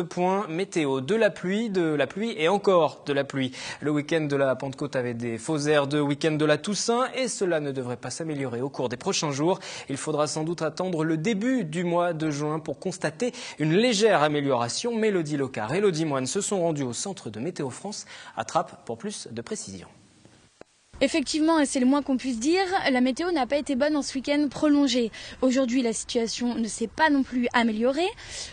Point météo, de la pluie et encore de la pluie. Le week-end de la Pentecôte avait des faux airs de week-end de la Toussaint et cela ne devrait pas s'améliorer au cours des prochains jours. Il faudra sans doute attendre le début du mois de juin pour constater une légère amélioration. Mélodie Locard et Elodie Moine se sont rendus au centre de Météo France à Trappes pour plus de précisions. Effectivement, et c'est le moins qu'on puisse dire, la météo n'a pas été bonne en ce week-end prolongé. Aujourd'hui, la situation ne s'est pas non plus améliorée.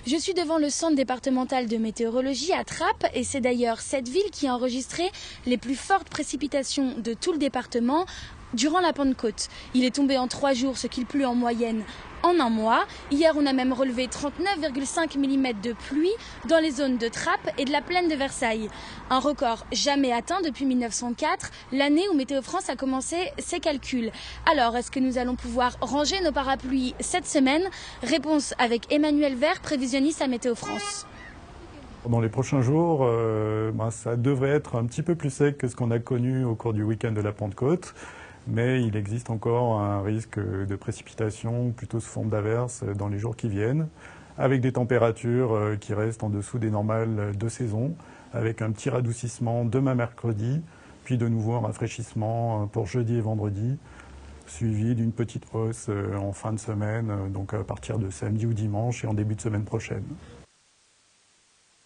Je suis devant le centre départemental de météorologie à Trappes et c'est d'ailleurs cette ville qui a enregistré les plus fortes précipitations de tout le département durant la Pentecôte. Il est tombé en 3 jours ce qu'il pleut en moyenne en un mois. Hier, on a même relevé 39,5 mm de pluie dans les zones de Trappes et de la plaine de Versailles. Un record jamais atteint depuis 1904, l'année où Météo France a commencé ses calculs. Alors, est-ce que nous allons pouvoir ranger nos parapluies cette semaine? Réponse avec Emmanuel Vert, prévisionniste à Météo France. Dans les prochains jours, ça devrait être un petit peu plus sec que ce qu'on a connu au cours du week-end de la Pentecôte. Mais il existe encore un risque de précipitation plutôt sous forme d'averses dans les jours qui viennent, avec des températures qui restent en dessous des normales de saison, avec un petit radoucissement demain mercredi, puis de nouveau un rafraîchissement pour jeudi et vendredi, suivi d'une petite hausse en fin de semaine, donc à partir de samedi ou dimanche et en début de semaine prochaine.